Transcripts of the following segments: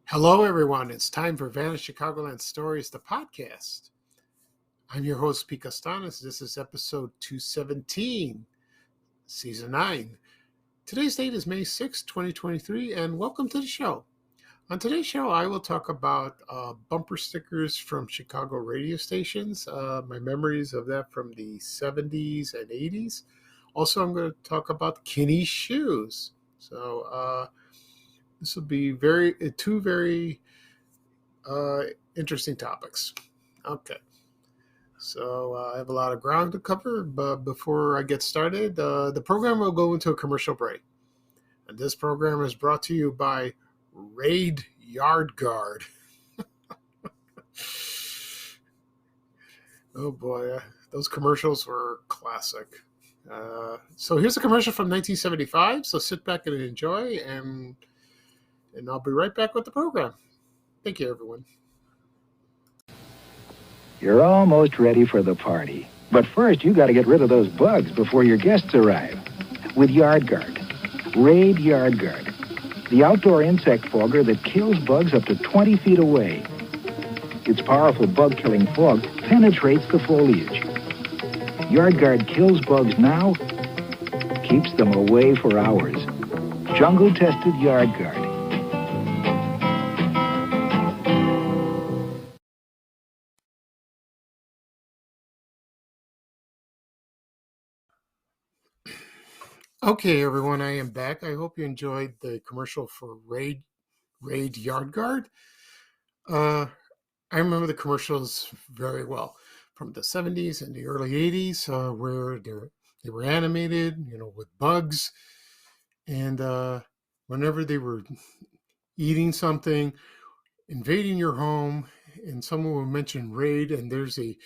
Hello, everyone. It's time for Vanished Chicagoland Stories, the podcast. I'm your host, Pete Costanis. This is episode 217, season 9. Today's date is May 6, 2023, and welcome to the show. On today's show, I will talk about bumper stickers from Chicago radio stations, my memories of that from the 70s and 80s. Also, I'm going to talk about Kinney Shoes. So, this will be two very interesting topics. Okay. So I have a lot of ground to cover, but before I get started, the program will go into a commercial break. And this program is brought to you by Raid Yard Guard. Oh boy, those commercials were classic. So here's a commercial from 1975. So sit back and enjoy, and I'll be right back with the program. Thank you, everyone. You're almost ready for the party. But first, you got to get rid of those bugs before your guests arrive. With Yard Guard. Raid Yard Guard. The outdoor insect fogger that kills bugs up to 20 feet away. Its powerful bug-killing fog penetrates the foliage. Yard Guard kills bugs now, keeps them away for hours. Jungle-tested Yard Guard. Okay, everyone, I am back. I hope you enjoyed the commercial for Raid Yard Guard. I remember the commercials very well from the 70s and the early 80s, where they were animated, with bugs. And whenever they were eating something, invading your home, and someone would mention Raid, and there's a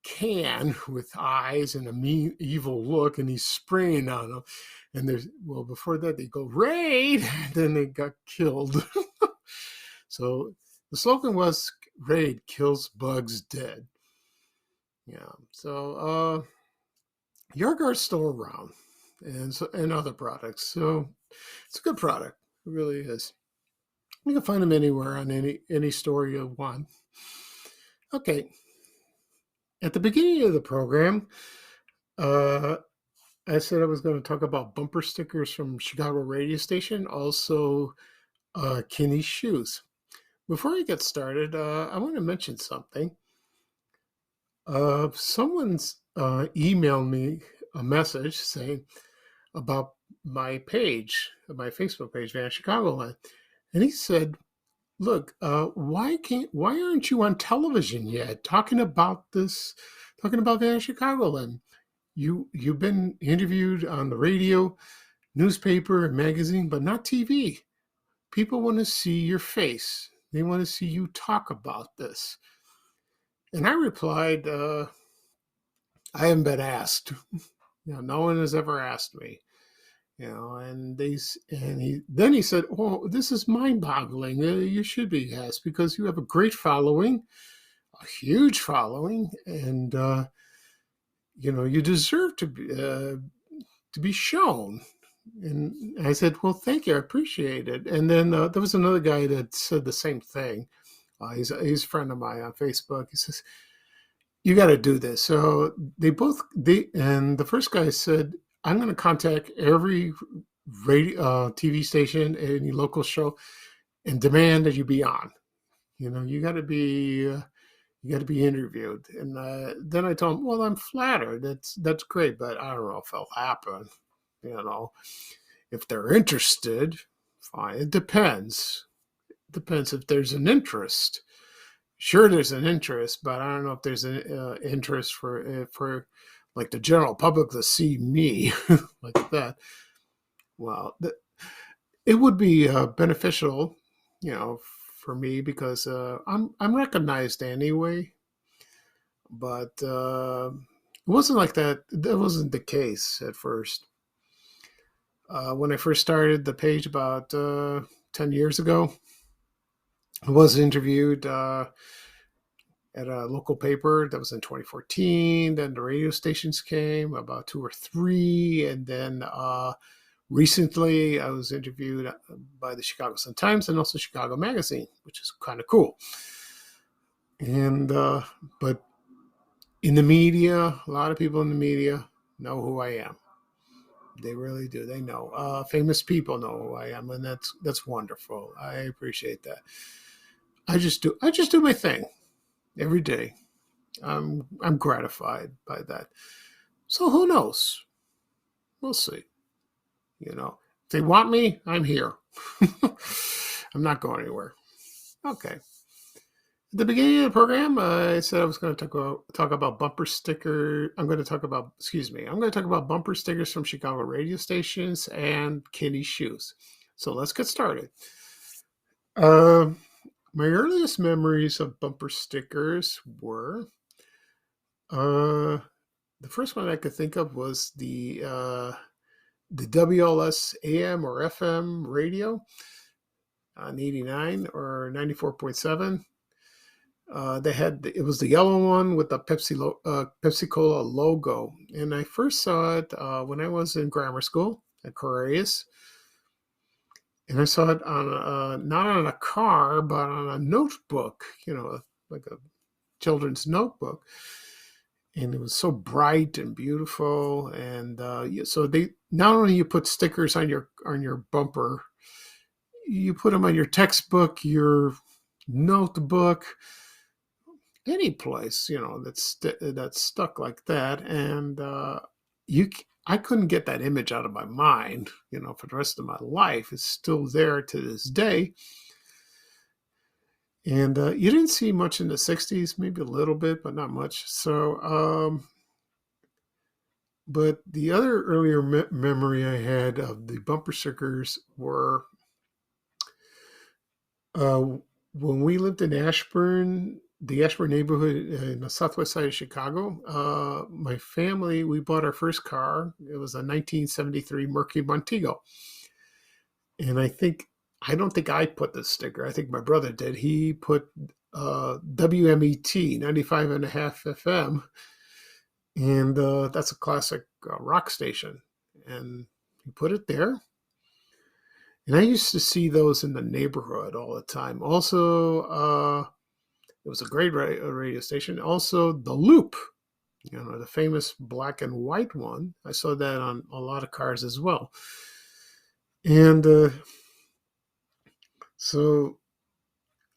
can with eyes and a mean, evil look, and he's spraying on them. And before that, they go, Raid! And then they got killed. So the slogan was, Raid kills bugs dead. Yeah. So Yard Guard's still around, and other products. So it's a good product. It really is. You can find them anywhere on any store you want. Okay. At the beginning of the program, I said I was going to talk about bumper stickers from Chicago radio station, also Kinney Shoes. Before I get started, I want to mention something. Someone's emailed me a message saying about my page, my Facebook page, Vanished Chicagoland, and he said, "Look, why aren't you on television yet talking about Vanished Chicagoland? You've been interviewed on the radio, newspaper, and magazine, but not TV. People want to see your face. They want to see you talk about this." And I replied, "I haven't been asked. No one has ever asked me." And he said, "Oh, this is mind-boggling. You should be asked because you have a great following, a huge following, and you deserve to be shown." And I said, "Well, thank you. I appreciate it." And then there was another guy that said the same thing. He's a friend of mine on Facebook. He says, "You got to do this." So and the first guy said, "I'm going to contact every radio, TV station, any local show, and demand that you be on. You got to be interviewed." And then I told him, "Well, I'm flattered. That's great, but I don't know if it'll happen. If they're interested, fine. It depends. Depends if there's an interest. Sure, there's an interest, but I don't know if there's an interest for like the general public to see me like that." Well, It would be beneficial, for me because I'm recognized anyway. But it wasn't like that. That wasn't the case at first. When I first started the page about 10 years ago, I was interviewed at a local paper. That was in 2014. Then the radio stations came, about two or three, and then recently I was interviewed by the Chicago Sun-Times and also Chicago Magazine, which is kind of cool. And but in the media, a lot of people in the media know who I am. They really do. They know. Famous people know who I am, and that's wonderful. I appreciate that. I just do my thing every day. I'm gratified by that. So who knows? We'll see. If they want me, I'm here. I'm not going anywhere. Okay. At the beginning of the program, I said I was going to talk about bumper sticker. I'm going to talk about, excuse me, I'm going to talk about bumper stickers from Chicago radio stations and Kinney Shoes. So let's get started. Uh, my earliest memories of bumper stickers were the first one I could think of was the WLS AM or FM radio on 89 or 94.7. They had it was the yellow one with the Pepsi Cola logo, and I first saw it when I was in grammar school at Correas, and I saw it on not on a car but on a notebook, like a children's notebook, and it was so bright and beautiful, and so they not only you put stickers on your bumper, you put them on your textbook, your notebook, any place, that's stuck like that, and you I couldn't get that image out of my mind, for the rest of my life. It's still there to this day, and you didn't see much in the '60s, maybe a little bit, but not much. So, but the other earlier memory I had of the bumper stickers were uh, when we lived in Ashburn, the Ashburn neighborhood in the southwest side of Chicago. My family, we bought our first car. It was a 1973 Mercury Montego. And I don't think I put the sticker. I think my brother did. He put WMET, 95 and a half FM. And that's a classic rock station. And he put it there. And I used to see those in the neighborhood all the time. Also, it was a great radio station. Also, The Loop, the famous black and white one. I saw that on a lot of cars as well. And so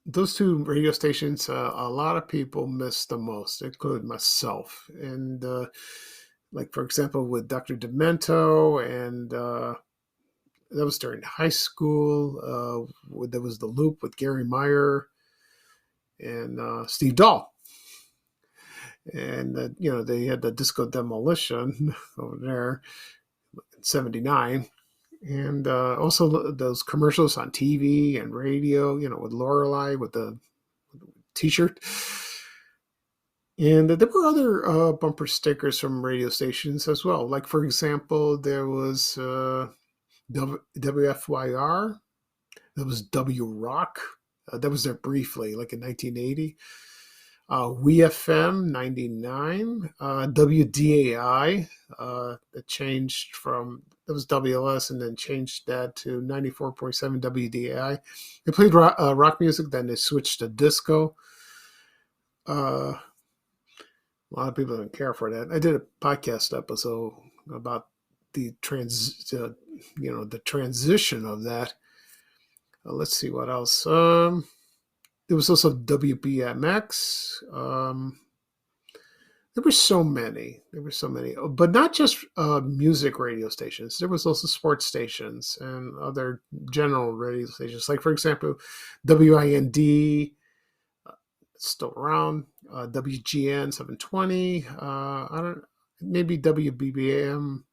those two radio stations, a lot of people miss the most, including myself. And like, for example, with Dr. Demento, and that was during high school. There was The Loop with Gary Meyer and Steve Dahl. And, they had the Disco Demolition over there in '79. And also those commercials on TV and radio, with Lorelei with the T-shirt. And there were other bumper stickers from radio stations as well. Like, for example, there was WFYR. There was W Rock. That was there briefly, like in 1980. WeFM 99. WDAI. That changed from, that was WLS and then changed that to 94.7 WDAI. They played rock music, then they switched to disco. A lot of people didn't care for that. I did a podcast episode about the the transition of that. Let's see what else. There was also WBMX. There were so many. But not just music radio stations. There was also sports stations and other general radio stations. Like, for example, WIND, still around. WGN 720. I don't. Maybe WBBM.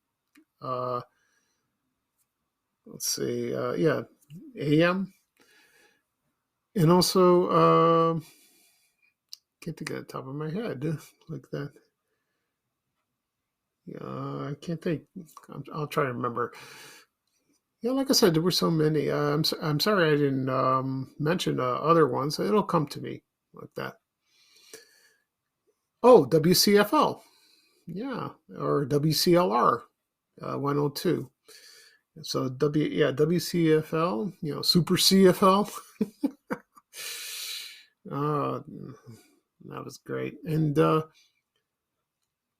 let's see, yeah, AM, and also can't think of the top of my head like that. I can't think. I'll try to remember. Yeah, like I said, there were so many. I'm sorry I didn't mention other ones. It'll come to me like that. Oh, WCFL, yeah, or WCLR 102. So WCFL, Super CFL. uh, that was great. And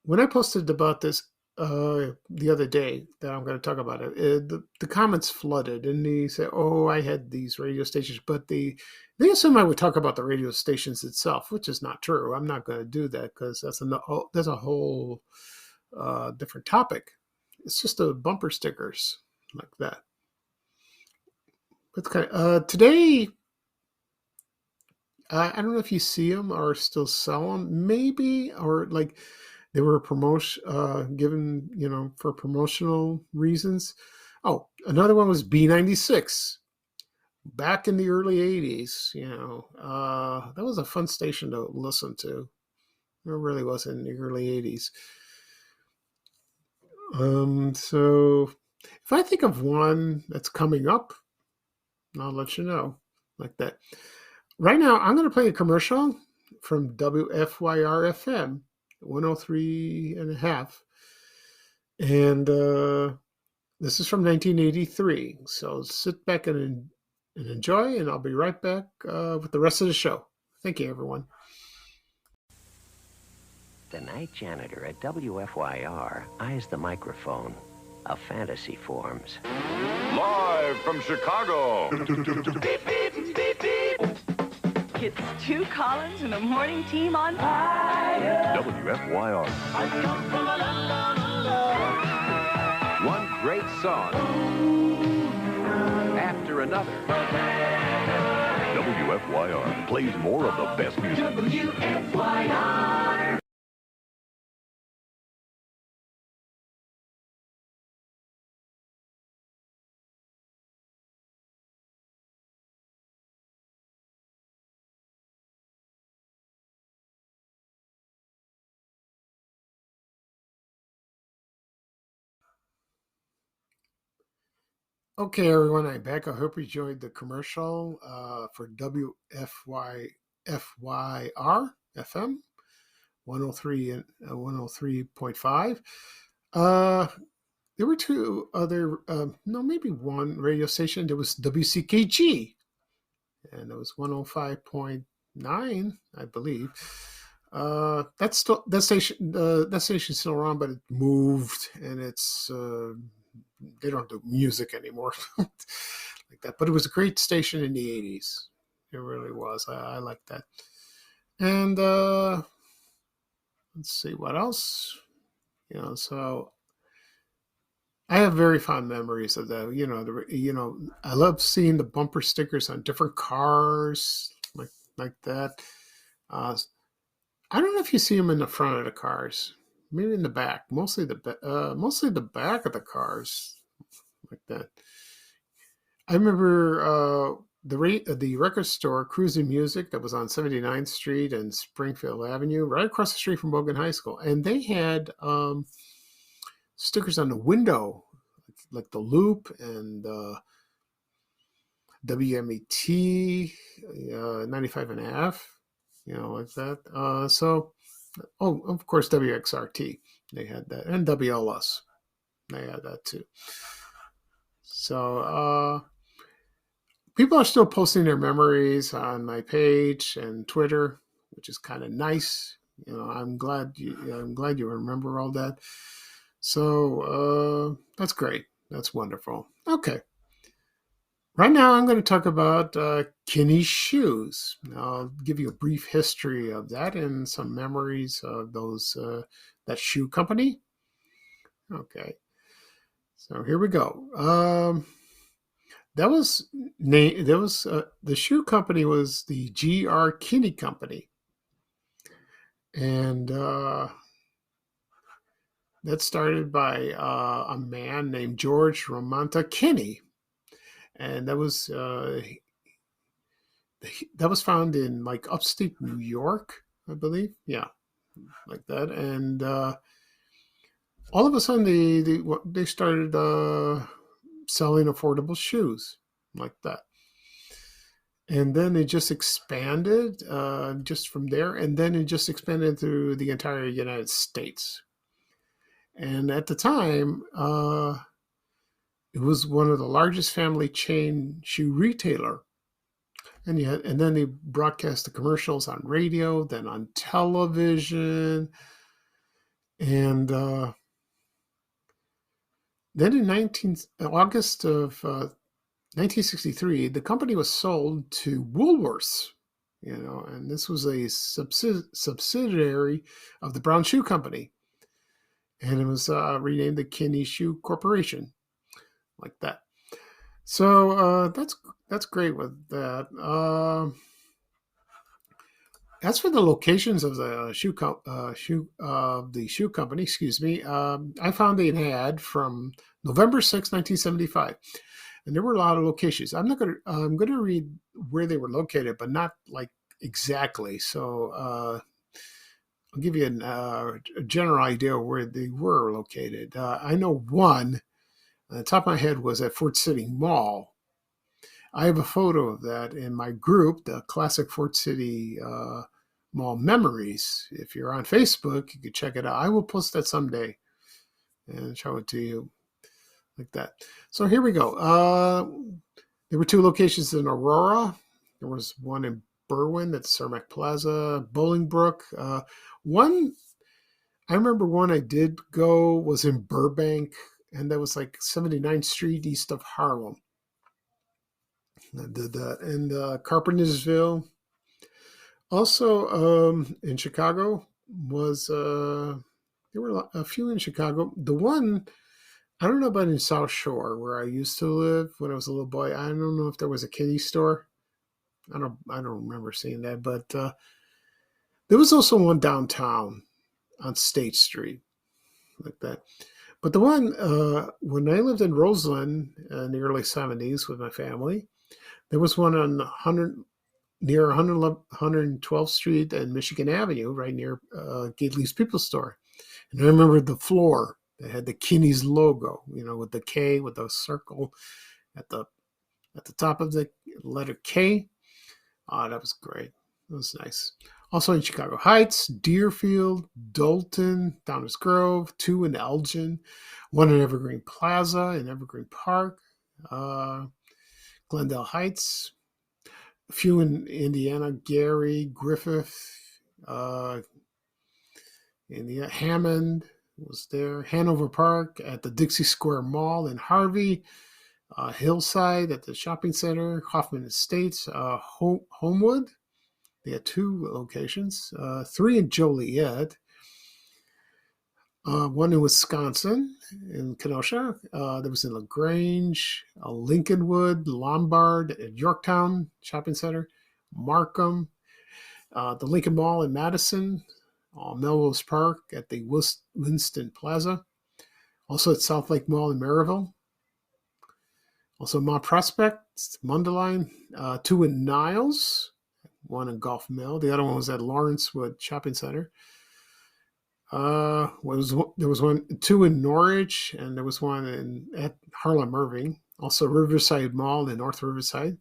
when I posted about this the other day that I'm going to talk about it, the comments flooded, and they said, "Oh, I had these radio stations," but they assume I would talk about the radio stations itself, which is not true. I'm not going to do that because that's a whole different topic. It's just the bumper stickers like that. But today, I don't know if you see them or still sell them, maybe, or like they were promotion given, for promotional reasons. Oh, another one was B96 back in the early '80s. That was a fun station to listen to. It really was in the early '80s. So if I think of one that's coming up, I'll let you know like that. Right now, I'm going to play a commercial from WFYR FM 103 and a half. And this is from 1983. So sit back and enjoy, and I'll be right back with the rest of the show. Thank you, everyone. The night janitor at WFYR eyes the microphone. A fantasy forms. Live from Chicago. Beep, beep, beep, beep. It's two Collins and a morning team on fire. WFYR. I come from a la. One great song after another. WFYR plays more of the best music. WFYR. Okay, everyone, I'm back. I hope you enjoyed the commercial for WFYR FM 103 and 103.5. There were two other, no, maybe one radio station. There was WCKG, and it was 105.9, I believe. That station's still around, but it moved, and it's they don't do music anymore like that. But it was a great station in the '80s. It really was. I like that. And let's see what else. So I have very fond memories of that. I love seeing the bumper stickers on different cars, like that. Uh, I don't know if you see them in the front of the cars, maybe in the back. Mostly mostly the back of the cars, like that. I remember the record store Cruising Music that was on 79th Street and Springfield Avenue, right across the street from Bogan High School, and they had stickers on the window, like the Loop and WMET 95 and a half, like that. Of course, WXRT, they had that, and WLS, they had that too. So people are still posting their memories on my page and Twitter, which is kind of nice. I'm glad you remember all that. So that's great. That's wonderful. Okay. Right now, I'm going to talk about Kinney Shoes. I'll give you a brief history of that and some memories of that shoe company. Okay, so here we go. The shoe company was the G.R. Kinney Company, and that started by a man named George Ramonta Kinney. and that was found in like upstate New York, I believe. Yeah, like that. And all of a sudden, they started selling affordable shoes like that. And then it just expanded just from there, and then it just expanded through the entire United States. And at the time, it was one of the largest family chain shoe retailer. And then they broadcast the commercials on radio, then on television, and then in August of 1963, the company was sold to Woolworths. And this was a subsidiary of the Brown Shoe Company, and it was renamed the Kinney Shoe Corporation, like that. So that's great with that. As for the locations of the the shoe company, excuse me, I found an ad from November 6, 1975, and there were a lot of locations. I'm gonna read where they were located, but not like exactly. So I'll give you a general idea of where they were located. I know one on the top of my head was at Fort City Mall. I have a photo of that in my group, the Classic Fort City Mall Memories. If you're on Facebook, you can check it out. I will post that someday and show it to you like that. So here we go. There were two locations in Aurora. There was one in Berwyn at Cermak Plaza, Bolingbrook. I remember one I did go was in Burbank, and that was like 79th Street east of Harlem. I did that. And Carpentersville. Also in Chicago was, there were a few in Chicago. The one, I don't know about in South Shore where I used to live when I was a little boy. I don't know if there was a Kinney store. I don't remember seeing that, but there was also one downtown on State Street like that. But the one, when I lived in Roseland in the early 70s with my family, there was one on near 112th Street and Michigan Avenue, right near Gately's People Store. And I remember the floor that had the Kinney's logo, with the K, with the circle at the top of the letter K. Oh, that was great. That was nice. Also in Chicago Heights, Deerfield, Dalton, Downers Grove, two in Elgin, one in Evergreen Plaza in Evergreen Park, Glendale Heights, a few in Indiana, Gary, Griffith, Hammond was there, Hanover Park at the Dixie Square Mall in Harvey, Hillside at the shopping center, Hoffman Estates, Homewood. They had two locations, three in Joliet, one in Wisconsin, in Kenosha. There was in LaGrange, Lincolnwood, Lombard at Yorktown Shopping Center, Markham, the Lincoln Mall in Madison, Melrose Park at the Winston Plaza, also at South Lake Mall in Maryville, also Mount Prospect, Mundelein, two in Niles, one in Gulf Mill. The other one was at Lawrencewood Shopping Center. There was two in Norwich, and there was one at Harlem Irving. Also Riverside Mall in North Riverside.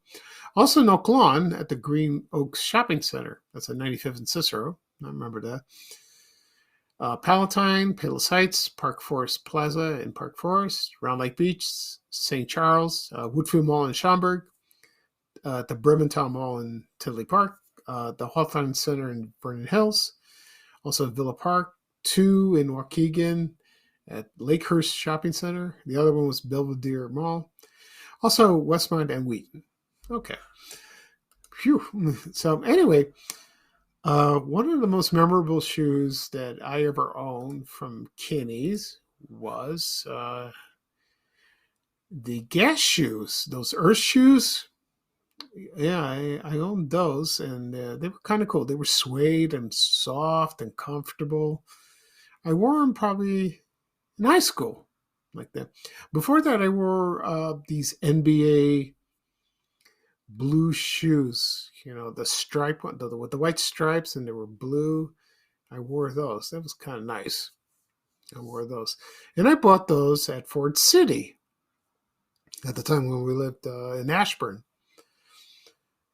Also in Oak Lawn at the Green Oaks Shopping Center. That's at 95th and Cicero. I remember that. Palatine, Palos Heights, Park Forest Plaza in Park Forest, Round Lake Beach, St. Charles, Woodfield Mall in Schaumburg, the Bremerton Mall in Tinley Park, the Hawthorne Center in Vernon Hills, also Villa Park, two in Waukegan at Lakehurst Shopping Center. The other one was Belvedere Mall. Also Westmont and Wheaton. Okay. Phew. So anyway, one of the most memorable shoes that I ever owned from Kinney's was the Gas shoes, those Earth shoes. Yeah, I owned those, and they were kind of cool. They were suede and soft and comfortable. I wore them probably in high school, like that. Before that, I wore these NBA blue shoes. The stripe one, with the white stripes, and they were blue. I wore those. That was kind of nice. I wore those, and I bought those at Ford City at the time when we lived in Ashburn.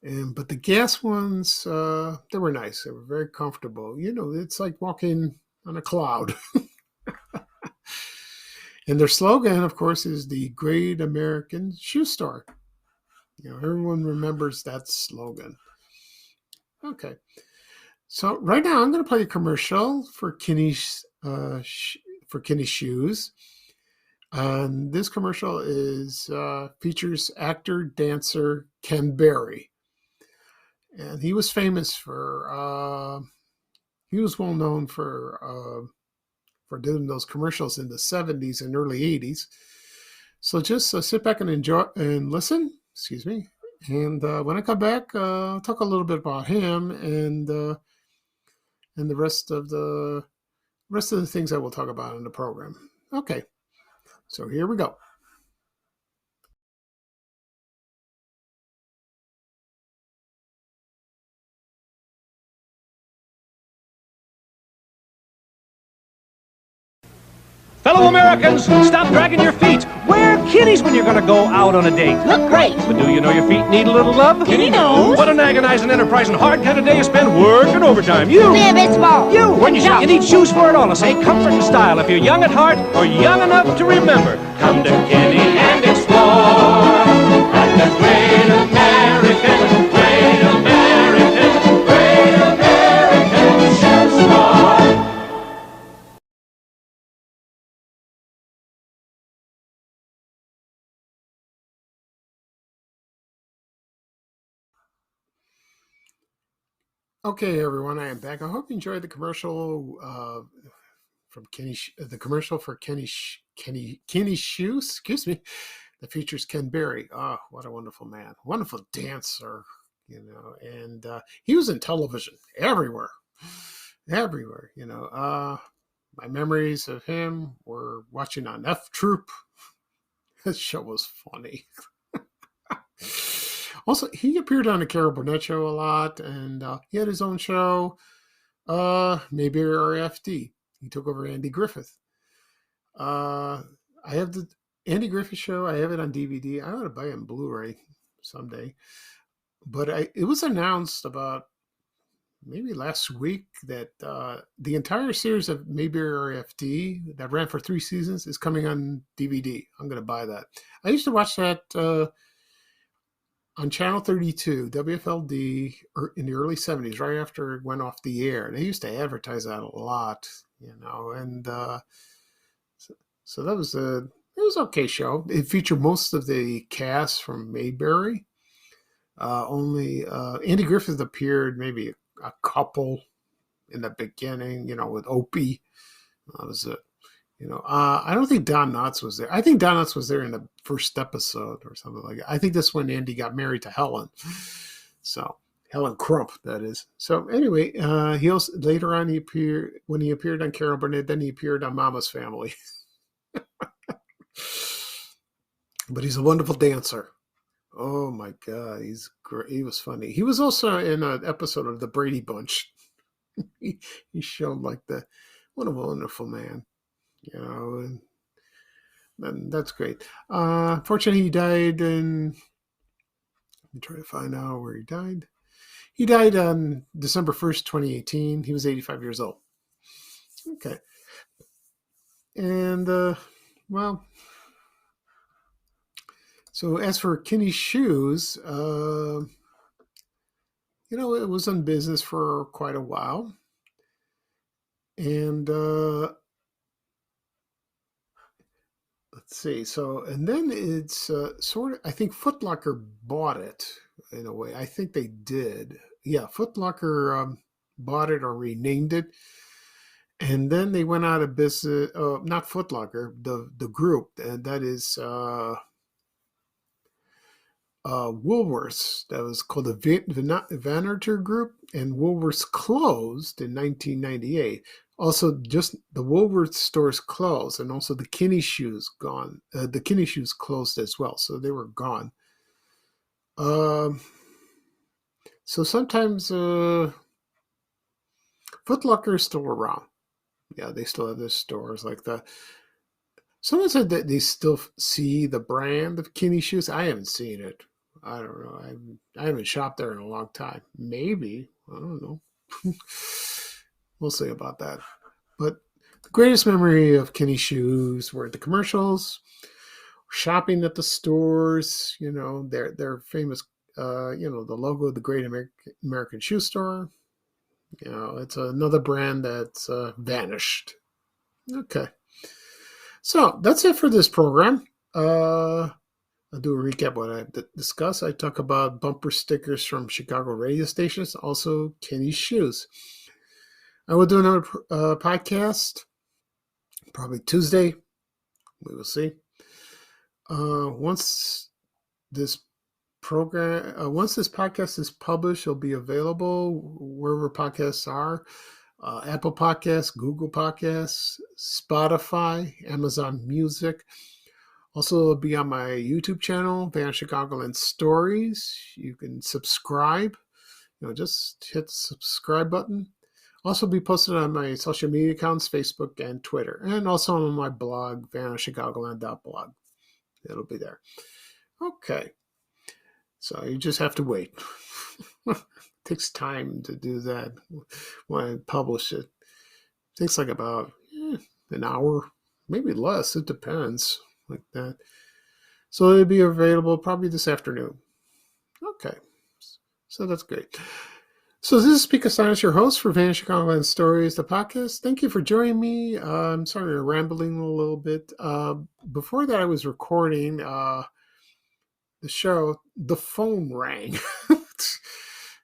But the gas ones, they were nice. They were very comfortable. It's like walking on a cloud. And their slogan, of course, is the Great American Shoe Store. Everyone remembers that slogan. Okay. So right now I'm going to play a commercial for Kinney Shoes. And this commercial features actor dancer Ken Berry, and he was famous for he was well known for doing those commercials in the 70s and early 80s. So just sit back and enjoy and listen. Excuse me. And when I come back, I'll talk a little bit about him and the rest of the things I will talk about in the program. Okay. So here we go. Fellow Americans, stop dragging your feet. Wear Kinneys when you're going to go out on a date. Look great. But do you know your feet need a little love? Kinney knows. What an agonizing, enterprising, hard kind of day you spend working overtime. You. Be a bit small. You. When you shop, you need shoes for it all. To say comfort and style. If you're young at heart or young enough to remember, come to Kinney and explore at the Great American Shoe Store. Okay, everyone, I am back. I hope you enjoyed the commercial from Kinney. The commercial for Kinney Shoes. Excuse me. That features Ken Berry. Oh, what a wonderful man! Wonderful dancer, And he was in television everywhere, everywhere. My memories of him were watching on F Troop. That show was funny. Also, he appeared on the Carol Burnett show a lot, and he had his own show, maybe RFD. He took over Andy Griffith. I have the Andy Griffith show. I have it on DVD. I ought to buy it on Blu-ray someday. But it was announced about maybe last week that the entire series of Mayberry RFD that ran for 3 seasons is coming on DVD. I'm going to buy that. I used to watch that on Channel 32, WFLD, in the early 70s, right after it went off the air. They used to advertise that a lot, and so that was it was an okay show. It featured most of the cast from Mayberry. Only Andy Griffith appeared maybe a couple in the beginning, with Opie. That was it. I don't think Don Knotts was there. I think Don Knotts was there in the first episode or something like that. I think that's when Andy got married to Helen. So Helen Crump, that is. So anyway, he also later on when he appeared on Carol Burnett, then he appeared on Mama's Family. But he's a wonderful dancer. Oh my God, he's great. He was funny. He was also in an episode of The Brady Bunch. he showed what a wonderful man. And that's great. Fortunately, he died let me try to find out where he died. He died on December 1st, 2018. He was 85 years old. Okay. And, so as for Kinney Shoes, it was in business for quite a while. And, let's see. So, and then it's I think Foot Locker bought it in a way. I think they did. Yeah, Foot Locker bought it or renamed it. And then they went out of business. Not Foot Locker, the group. And that is Woolworths. That was called the Vanerter Group. And Woolworths closed in 1998. Also, just the Woolworths stores closed, and also the Kinney Shoes gone. The Kinney Shoes closed as well, so they were gone. Um, so sometimes Foot Locker is still around. Yeah, they still have their stores like that. Someone said that they still see the brand of Kinney Shoes. I haven't seen it. I don't know. I haven't shopped there in a long time. Maybe. I don't know. We'll see about that. But the greatest memory of Kinney Shoes were the commercials, shopping at the stores, their famous, the logo of the Great American Shoe Store. It's another brand that's vanished. Okay. So that's it for this program. I'll do a recap of what I discussed. I talk about bumper stickers from Chicago radio stations, also Kinney Shoes. I will do another podcast, probably Tuesday. We will see. Once this podcast is published, it'll be available wherever podcasts are. Apple Podcasts, Google Podcasts, Spotify, Amazon Music. Also, it'll be on my YouTube channel, Van Chicagoland Stories. You can subscribe. Just hit the subscribe button. Also be posted on my social media accounts, Facebook and Twitter. And also on my blog, vanchicagoland.blog. It'll be there. Okay. So you just have to wait. It takes time to do that when I publish it. It takes like about an hour, maybe less. It depends, like that. So it'll be available probably this afternoon. Okay. So that's great. So this is Speaker Science, your host for Van Chicagoland Stories, the podcast. Thank you for joining me. I'm sorry I'm rambling a little bit. Before that, I was recording the show. The phone rang.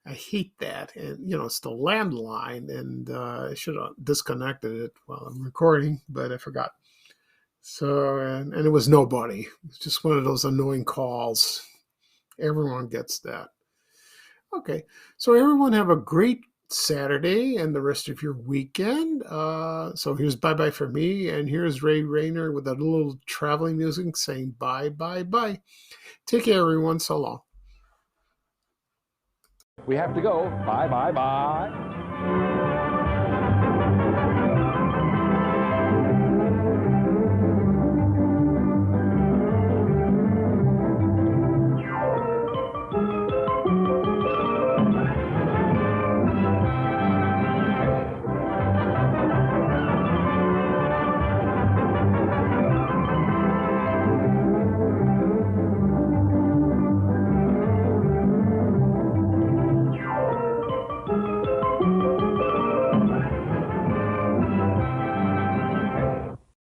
I hate that. And, it's the landline. And I should have disconnected it while I'm recording, but I forgot. So, and it was nobody. It's just one of those annoying calls. Everyone gets that. Okay, so everyone have a great Saturday and the rest of your weekend. So here's bye-bye for me, and here's Ray Rayner with a little traveling music saying bye, bye, bye. Take care, everyone. So long. We have to go. Bye, bye, bye.